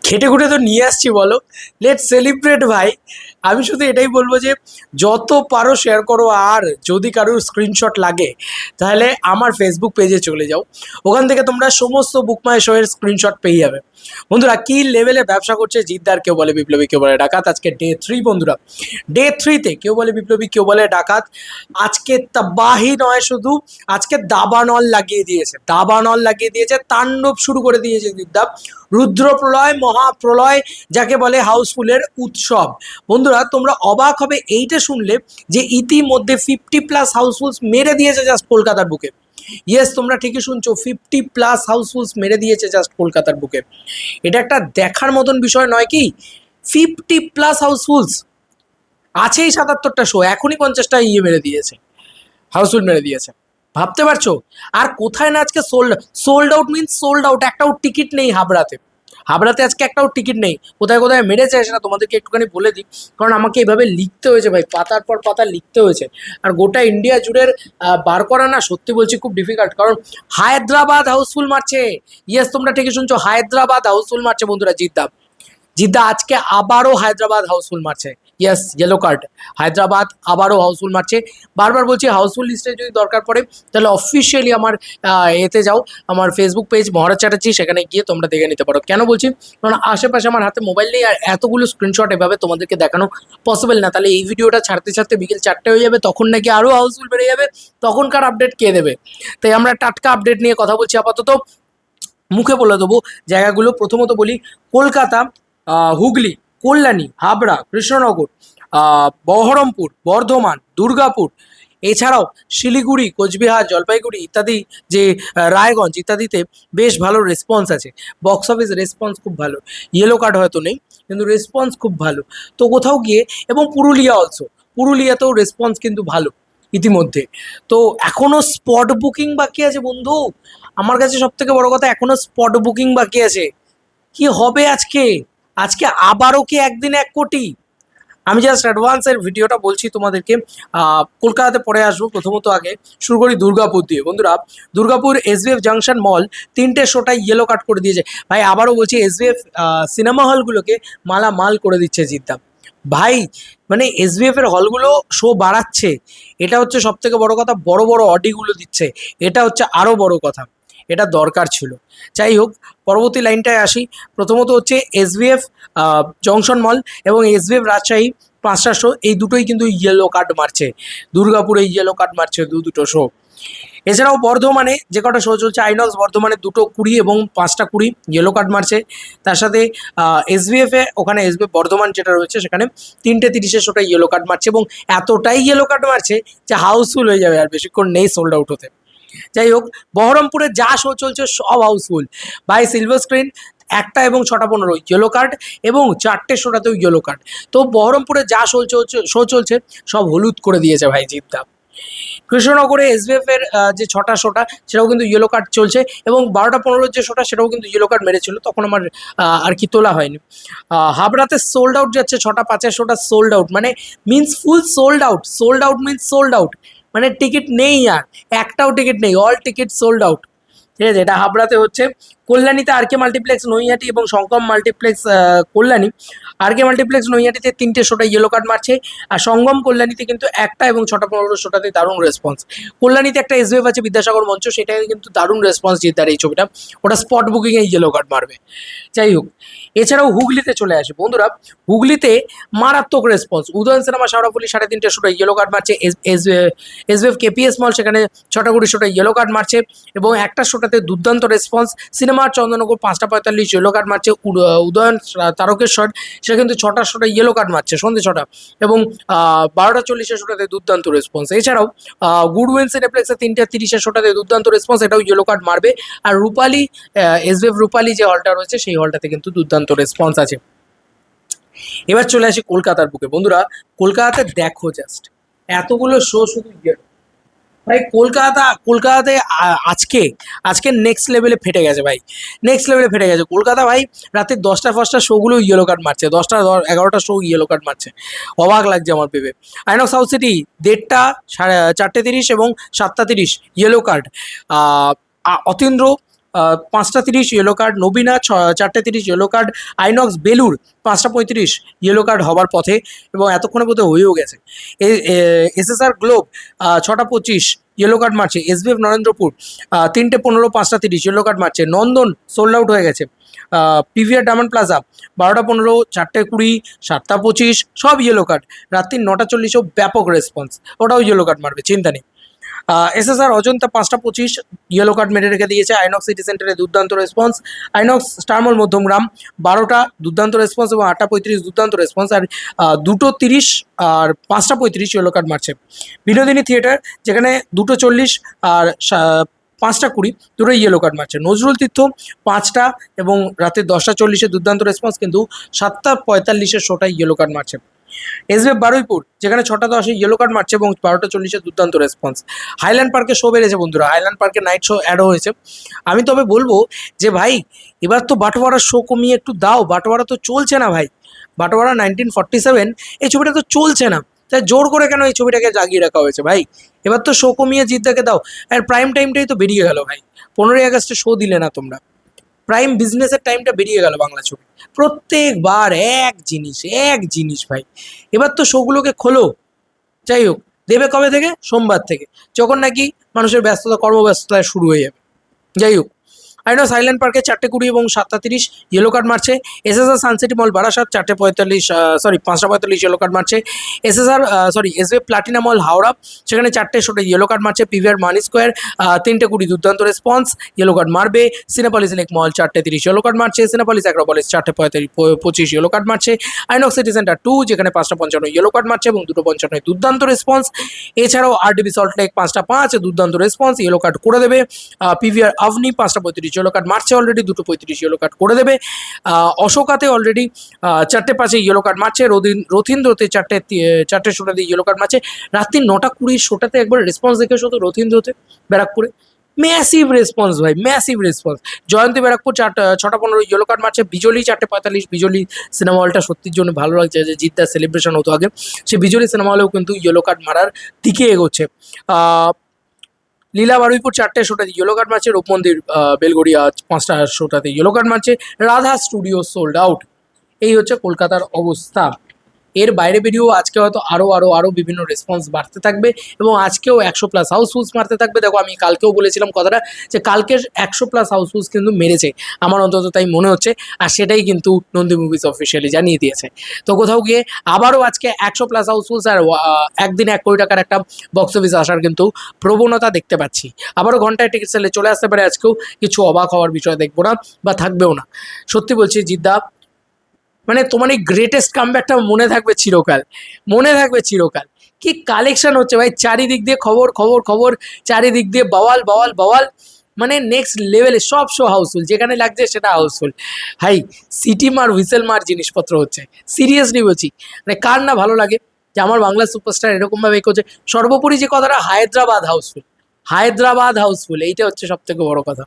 খেটে খুঁটে তো নিয়ে আসছি, বলো, লেট সেলিব্রেট ভাই। আমি শুধু এটাই বলবো যে যত পারো শেয়ার করো, আর যদি কারোর স্ক্রিনশট লাগে তাহলে আমার ফেসবুক পেজে চলে যাও, ওখান থেকে তোমরা সমস্ত বুক মাই শো এর স্ক্রিনশট পেয়ে যাবে। বন্ধুরা, কি লেভেলে ব্যবসা করছে জিদ্দার, কেউ বলে বিপ্লবী, কেউ বলে ডাকাত। আজকে ডে 3 বন্ধুরা, ডে 3-তে কেউ বলে বিপ্লবী, কেউ বলে ডাকাত। আজকে তাবাহি নয়, শুধু আজকে দাবানল লাগিয়ে দিয়েছে, দাবানল লাগিয়ে দিয়েছে, তাণ্ডব শুরু করে দিয়েছে জিদ্দা। রুদ্রপ্রলয়, মহাপ্রলয়, যাকে বলে হাউসফুলের উৎসব। বন্ধুরা, তোমরা অবাক হবে এইটা শুনলে যে ইতিমধ্যে 50+ হাউসফুলস মেরে দিয়েছে জাস্ট কলকাতার বুকে। ইয়েস, তোমরা ঠিকই শুনছো, 50+ হাউসফুলস মেরে দিয়েছে জাস্ট কলকাতার বুকে। এটা একটা দেখার মতন বিষয় নয় কি? 50+ হাউসফুলস, আছেই 77টা শো, এখনই 50টা মেরে দিয়েছে, হাউসফুল মেরে দিয়েছে। ভাবতে পারছো? আর কোথায় না আজকে sold out means sold out, একটাও টিকিট নেই হাবড়াতে। হাবড়াতে আজকে একটাও টিকিট নেই। কোথায় কোথায় মেরেছে সেটা তোমাদেরকে একটুখানি বলে দিই, কারণ আমাকে এইভাবে লিখতে হয়েছে ভাই, পাতার পর পাতা লিখতে হয়েছে। আর গোটা ইন্ডিয়া জুড়ে বার করা না, সত্যি বলছি, খুব ডিফিকাল্ট। কারণ হায়দ্রাবাদ হাউসফুল মারছে। ইয়েস, তোমরা ঠিকই শুনছো, হায়দ্রাবাদ হাউসফুল মারছে বন্ধুরা। জিদ্দা জিদ্দা আজকে আবারও হায়দ্রাবাদ হাউসফুল মারছে। ইয়েস, ইয়েলো কার্ড, হায়দ্রাবাদ আবারও হাউসফুল মারছে। বারবার বলছি, হাউসফুল লিস্টে যদি দরকার পড়ে তাহলে অফিসিয়ালি আমার এতে যাও, আমার ফেসবুক পেজ মহারাজ চ্যাটার্জি, সেখানে গিয়ে তোমরা দেখে নিতে পারো। কেন বলছি? কারণ আশেপাশে আমার হাতে মোবাইল নেই, আর এতগুলো স্ক্রিনশট এভাবে তোমাদেরকে দেখানো পসিবল না। তাহলে এই ভিডিওটা ছাড়তে ছাড়তে বিকেল 4টে হয়ে যাবে, তখন নাকি আরও হাউসফুল বেড়ে যাবে, তখনকার আপডেট কে দেবে? তাই আমরা টাটকা আপডেট নিয়ে কথা বলছি আপাতত। মুখে বলে দেবো জায়গাগুলো। প্রথমত বলি, কলকাতা, হুগলি, কল্যাণী, হাবড়া, কৃষ্ণনগর, বহরমপুর, বর্ধমান, দুর্গাপুর, এছাড়াও শিলিগুড়ি, কোচবিহার, জলপাইগুড়ি ইত্যাদি, যে রায়গঞ্জ ইত্যাদিতে বেশ ভালো রেসপন্স আছে। বক্স অফিস রেসপন্স খুব ভালো। ইয়েলো কার্ড হয়তো নেই, কিন্তু রেসপন্স খুব ভালো। তো কোথাও গিয়ে, এবং পুরুলিয়া অলসো, পুরুলিয়াতেও রেসপন্স কিন্তু ভালো ইতিমধ্যে। তো এখনো স্পট বুকিং বাকি আছে বন্ধু। আমার কাছে সব থেকে বড় কথা, এখনো স্পট বুকিং বাকি আছে। কি হবে আজকে? আজকে আবারও কি একদিনে 1 কোটি? আমি জাস্ট অ্যাডভান্সের ভিডিওটা বলছি তোমাদেরকে। কলকাতাতে পরে আসবো। প্রথমত আগে শুরু করি দুর্গাপুর দিয়ে। বন্ধুরা, দুর্গাপুর এসবিএফ জাংশন মল 3টে শোটাই ইয়েলো কাট করে দিয়েছে ভাই। আবারও বলছি, এসবিএফ সিনেমা হলগুলোকে মালামাল করে দিচ্ছে জিদ্দা ভাই। মানে এসবিএফ এর হলগুলো শো বাড়াচ্ছে, এটা হচ্ছে সব থেকে বড় কথা। বড় বড় অডিগুলো দিচ্ছে, এটা হচ্ছে আরও বড় কথা। এটা দরকার ছিল। যাই হোক, পরবর্তী লাইনটায় আসি। প্রথমত হচ্ছে এসবিএফ জংশন মল এবং এসবিএফ রাজশাহী 5টা শো, এই দুটোই কিন্তু ইয়েলো কার্ড মারছে। দুর্গাপুরে ইয়েলো কার্ড মারছে দুটো শো। এছাড়াও বর্ধমানে যে কটা শো চলছে, আইনক্স বর্ধমানে 2টো 20 এবং 5টা 20 ইয়েলো কার্ড মারছে। তার সাথে এসবিএফ এ, ওখানে এসবিএফ বর্ধমান যেটা রয়েছে, সেখানে 3টে 30-এর শোটা ইয়েলো কার্ড মারছে, এবং এতটাই ইয়েলো কার্ড মারছে যে হাউসফুল হয়ে যাবে, আর বেশিক্ষণ নেই সোল্ড আউট হতে। যাই হোক, বহরমপুরে যা শো চলছে সব হাউসফুল বাই। সিলভার স্ক্রিন 1টা এবং 6টা 15 ইয়েলো কার্ড, এবং 4টে শোটাতেও ইয়েলো কার্ড। তো বহরমপুরে যা শো চলছে সব হলুদ করে দিয়েছে ভাই জিদ্দা। কৃষ্ণনগরে এসবিএফ এর যে 6টা শোটা, সেটাও কিন্তু ইয়েলো কার্ড চলছে, এবং 12টা 15 যে শোটা, সেটাও কিন্তু ইয়েলো কার্ড মেরেছিল, তখন আমার আর কি তোলা হয়নি। হাবড়াতে সোল্ড আউট যাচ্ছে, 6টা 5-এর শোটা সোল্ড আউট, মানে means full sold out. Sold out means sold out, মানে টিকিট নেই, আর একটাও টিকিট নেই, অল টিকিট সোল্ড আউট। ঠিক আছে, এটা হাবড়াতে হচ্ছে। কল্যাণীতে আরকে মাল্টিপ্লেক্স নৈহাটি এবং সঙ্গম মাল্টিপ্লেক্স কল্যাণী। আরকে মাল্টিপ্লেক্স নৈহাটিতে 3টে শোটা ইয়েলো কার্ড মারছে, আর সঙ্গম কল্যাণীতে কিন্তু 1টা এবং 6টা 15 শোটাতে দারুণ রেসপন্স। কল্যাণীতে একটা এসবিএফ আছে, বিদ্যাসাগর মঞ্চ, সেটাই কিন্তু দারুণ রেসপন্স জিদ্দার এই ছবিটা। ওটা স্পট বুকিংয়ে ইয়েলো কার্ড মারবে। যাই হোক, এছাড়াও হুগলিতে চলে আসে বন্ধুরা। হুগলিতে মারাত্মক রেসপন্স। উদয়ন সিনেমা শাওড়াফুলি 3.5টে শোটা ইয়েলো কার্ড মারছে। এসবিএফ কেপিএস মল, সেখানে 6টা 20 শোটা ইয়েলো কার্ড মারছে, এবং একটা শোটাতে দুর্দান্ত রেসপন্স। সিনেমার চন্দননগর 5টা 45 ইয়েলো কার্ড মারছে। উদয়ন তারকেশ্বর, সেটা কিন্তু 6টা শোটা ইয়েলো কার্ড মারছে সন্ধ্যে 6টা, এবং 12টা 40-এর শোটাতে দুর্দান্ত রেসপন্স। এছাড়াও গুডউইন সিনেপ্লেক্সের 3টে 30-এর শোটাতে দুর্দান্ত রেসপন্স, এটাও ইয়েলো কার্ড মারবে। আর রূপালী, এসবিএফ রূপালী যে হলটা রয়েছে, সেই হলটাতে কিন্তু দুর্দান্ত রেসপন্স আছে। এবার চলে আসি কলকাতার বুকে। বন্ধুরা, কলকাতাতে দেখো জাস্ট এতগুলো শো, শুধু ভাই কলকাতাতে আজকে আজকে নেক্সট লেভেলে ফেটে গেছে ভাই। নেক্সট লেভেলে ফেটে গেছে কলকাতা ভাই। রাতে 10টা 5টা শোগুলো ইয়েলো কার্ড মারছে, 10টা 11টা শো ইয়েলো কার্ড মারছে। অবাক লাগছে আমার ভেবে। আইনক্স সাউথ সিটি 1:30, 4:30 এবং 7:30 ইয়েলো কার্ড। অতীন্দ্র, 5টা 30 ইয়েলো কার্ড, নবীনা 4টে 30 ইয়েলো কার্ড, আইনক্স বেলুর 5টা 35 ইয়েলো কার্ড হবার পথে এবং এতক্ষণে বোধহয় হয়েও গেছে। এসএসআর গ্লোব 6টা 25 ইয়েলো কার্ড মারছে, এসবিএফ নরেন্দ্রপুর 3টে 15 5টা 30 ইয়েলো কার্ড মারছে, নন্দন সোল্ড আউট হয়ে গেছে, পিভিআর ডায়মন্ড প্লাজা 12টা 15 4টে 20 7টা 25 সব ইয়েলো কার্ড, রাত্রি 9টা 40ও ব্যাপক রেসপন্স, ওটাও ইয়েলো কার্ড মারবে, চিন্তা নেই। এসএসআর অজন্তা 5টা 25 ইয়েলো কার্ড মেরে রেখে দিয়েছে, আইনক্স সিটি সেন্টারে দুর্দান্ত রেসপন্স, আইনক্স স্টারমল মধ্যমগ্রাম 12টা দুর্দান্ত রেসপন্স এবং 8টা 35 দুর্দান্ত রেসপন্স, আর 2টো 30 আর 5টা 35 ইয়েলো কার্ড মারছে। বিনোদিনী থিয়েটার যেখানে 2টো 40 আর 5টা 20 দুটো ইয়েলো কার্ড মারছে। নজরুল তীর্থ 5টা এবং রাতে 10টা 40-এ দুর্দান্ত রেসপন্স, কিন্তু 7টা 45-এর শোটায় ইয়েলো কার্ড মারছে। এসবিএফ বারুইপুর যেখানে 6টা 10-এ ইয়েলো কার্ড মারছে এবং 12টা 40-এ দুর্দান্ত রেসপন্স। হাইল্যান্ড পার্কে শো বেড়েছে বন্ধুরা, হাইল্যান্ড পার্কে নাইট শো অ্যাডও হয়েছে। আমি তবে বলবো যে ভাই এবার তো বাটোয়ারার শো কমিয়ে একটু দাও, বাটোয়ারা তো চলছে না ভাই, বাটোয়ারা 1947 এই ছবিটা তো চলছে না, তাই জোর করে কেন এই ছবিটাকে জাগিয়ে রাখা হয়েছে ভাই? এবার তো শো কমিয়ে জিদ্দাকে দাও, আর প্রাইম টাইমটাই তো বেরিয়ে গেল ভাই, 15ই আগস্টে শো দিলে না তোমরা, প্রাইম বিজনেসের টাইমটা বেরিয়ে গেল বাংলা ছবি। প্রত্যেকবার এক জিনিস ভাই, এবার তো শোগুলোকে খোলো। যাই হোক, দেবে কবে থেকে? সোমবার থেকে, যখন নাকি মানুষের ব্যস্ততা কর্মব্যস্ততা শুরু হয়ে যাবে। যাই হোক, আইনো সাইল্যান্ড পার্কে 4টে 20 এবং 7টা 30 ইয়েলো কার্ড মারছে, এসএসআর সানসিটি মল বারাসাত 4টে 45 5টা 45 ইয়েলো কার্ড মারছে, এসবিএফ প্লাটিনা মল হাওড়া সেখানে 4টে শোটে ইয়েলো কার্ড মারছে, পিভিআর মানি স্কোয়ার 3টে 20 দুর্দান্ত রেসপন্স ইয়েলো কার্ড মারবে, সিনেপলিস লেক মল 4টে 30 ইয়েলো কার্ড মারছে, সিনেপলিস অ্যাক্রোপলিস 4টে 25 ইয়েলো কার্ড মারছে, আইনক্স সিটি সেন্টার 2 যেখানে 5টা 55 ইয়েলো কার্ড মারছে এবং 2টো 55 দুর্দান্ত রেসপন্স। এছাড়াও আরডিবি সল্টলেক 5টা 5 দুর্দান্ত রেসপন্স, ইয়েলো কার্ড করে দেবে। পিভিআর আভনি 5টা 35 ইয়েলো কার্ড মারছে অলরেডি, 2টো 35 ইয়েলো কার্ড করে দেবে। অশোকাতে অলরেডি 4টে 5 ইয়েলো কার্ড মারছে, রথীন্দ্রতে 4টে শোটাতে ইয়েলো কার্ড মারছে, রাত্রি 9টা 20 শোটাতে একবার রেসপন্স দেখে শুধু রথীন্দ্রতে ব্যারাকপুরে ম্যাসিভ রেসপন্স ভাই, ম্যাসিভ রেসপন্স। জয়ন্তী ব্যারাকপুর 6টা 15 ইয়েলো কার্ড মারছে, বিজলি 4টে 45, বিজলি সিনেমা হলটা সত্যির জন্য ভালো লাগছে, যে জিদ্দার সেলিব্রেশন হতো আগে, সে বিজলি সিনেমা হলেও কিন্তু ইয়েলো কার্ড মারার দিকে এগোচ্ছে। লীলা বারুইপুর 4টে শোটাতে ইয়েলো কার্ড মারছে, রূপমন্দির বেলগড়িয়া 5টা শোটাতে ইয়েলো কার্ড মারছে, রাধা স্টুডিও সোল্ড আউট। এই হচ্ছে কলকাতার অবস্থা। এর বাইরে বেরিয়েও আজকে হয়তো আরও বিভিন্ন রেসপন্স বাড়তে থাকবে এবং আজকেও 100+ হাউসফুলস মারতে থাকবে। দেখো আমি কালকেও বলেছিলাম কথাটা, যে কালকের 100+ হাউসফুলস কিন্তু মেরেছে, আমার অন্তত তাই মনে হচ্ছে, আর সেটাই কিন্তু নন্দী মুভিজ অফিসিয়ালি জানিয়ে দিয়েছে। তো কোথাও গিয়ে আবারও আজকে 100+ হাউসফুলস আর একদিনে 1 কোটি টাকার একটা বক্স অফিস আসার কিন্তু প্রবণতা দেখতে পাচ্ছি। আবারও ঘন্টায় টিকিট সেলে চলে আসতে পারে আজকেও, কিছু অবাক হওয়ার বিষয় দেখবো না বা থাকবেও না। সত্যি বলছি জিদ্দা, মানে তোমার এই গ্রেটেস্ট কামব্যাকটা মনে থাকবে চিরকাল, মনে থাকবে চিরকাল। কি কালেকশন হচ্ছে ভাই, চারিদিক দিয়ে খবর খবর খবর, চারিদিক দিয়ে বাওয়াল বাওয়াল বাওয়াল, মানে নেক্সট লেভেলে সব শো হাউসফুল, যেখানে লাগছে সেটা হাউসফুল। হাই সিটি মার হুইসেল মার জিনিসপত্র হচ্ছে, সিরিয়াসলি বলছি, মানে কার না ভালো লাগে যে আমার বাংলা সুপারস্টার এরকমভাবে করছে। সর্বোপরি যে কথাটা, হায়দ্রাবাদ হাউসফুল, হায়দ্রাবাদ হাউসফুল, এইটা হচ্ছে সব থেকে বড় কথা।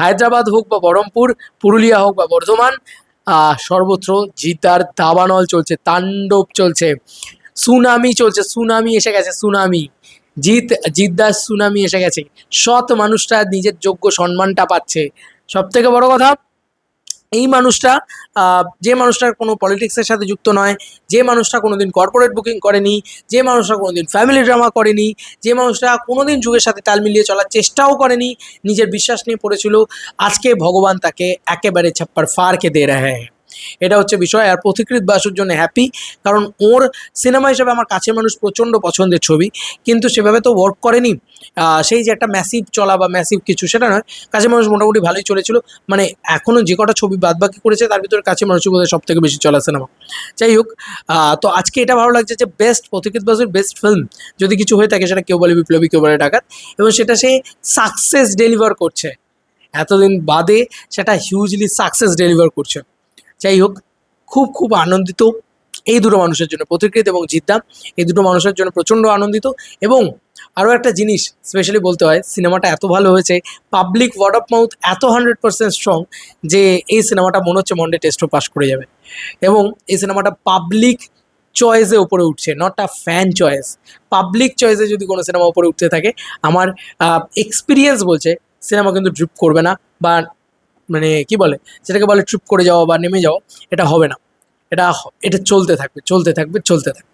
হায়দ্রাবাদ হোক বা বহরমপুর, পুরুলিয়া হোক বা বর্ধমান, সর্বত্র জিদ্দার দাবানল চলছে, তাণ্ডব চলছে, সুনামি চলছে, সুনামি এসে গেছে, সুনামি, জিদ্দার সুনামি এসে গেছে। সৎ মানুষটা নিজের যোগ্য সম্মানটা পাচ্ছে। সব থেকে বড় কথা, এই মানুষটা, যে মানুষটার কোনো পলিটিক্সের সাথে যুক্ত নয়, যে মানুষটা কোনোদিন কর্পোরেট বুকিং করেনি, যে মানুষটা কোনোদিন ফ্যামিলি ড্রামা করেনি, যে মানুষটা কোনোদিন যুগের সাথে তাল মিলিয়ে চলার চেষ্টাও করেনি, নিজের বিশ্বাস নিয়ে পড়েছিল, আজকে ভগবান তাকে একেবারে ছাপ্পার ফারকে দে রহে হ্যাঁ। এটা হচ্ছে বিষয়। আর পথিকৃৎ বাসুর জন্য হ্যাপি, কারণ ওর সিনেমা হিসেবে আমার কাছের মানুষ প্রচণ্ড পছন্দের ছবি, কিন্তু সেভাবে তো ওয়ার্ক করেনি। সেই যে একটা ম্যাসিভ চলা বা ম্যাসিভ কিছু, সেটা নয়। কাছের মানুষ মোটামুটি ভালোই চলেছিল, মানে এখনও যে কটা ছবি বাদবাকি করেছে তার ভিতরে কাছের মানুষই বোধহয় সব থেকে বেশি চলা সিনেমা। যাই হোক, তো আজকে এটা ভালো লাগছে যে বেস্ট পথিকৃৎ বাসুর বেস্ট ফিল্ম যদি কিছু হয়ে থাকে, সেটা কেউ বলে বিপ্লবী, কেউ বলে ডাকাত, এবং সেটা সে সাকসেস ডেলিভার করছে, এতদিন বাদে সেটা হিউজলি সাকসেস ডেলিভার করছে। যাই হোক, খুব খুব আনন্দিত এই দুটো মানুষের জন্য, পথিকৃৎ এবং জিদ্দা, এই দুটো মানুষের জন্য প্রচণ্ড আনন্দিত। এবং আরও একটা জিনিস স্পেশালি বলতে হয়, সিনেমাটা এত ভালো হয়েছে, পাবলিক ওয়ার্ড অফ মাউথ এত 100% স্ট্রং, যে এই সিনেমাটা মনে হচ্ছে মন্ডে টেস্টও পাস করে যাবে, এবং এই সিনেমাটা পাবলিক চয়েসে ওপরে উঠছে, not a fan choice. Public চয়েসে যদি কোনো সিনেমা ওপরে উঠতে থাকে, আমার এক্সপিরিয়েন্স বলছে সিনেমা কিন্তু ড্রিপ করবে না, বা মানে কি বলে, যেটাকে বলে ট্রিপ করে যাওয়া বা নেমে যাওয়া, এটা হবে না। এটা চলতে থাকবে, চলতে থাকবে, চলতে থাকবে।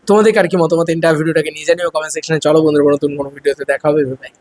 তোমাদের আর কি মতামত ইন্টারভিউটাকে নিয়ে জানিও কমেন্ট সেকশনে। চলো বন্ধুরা, নতুন কোনো ভিডিওতে দেখা হবে। বাই।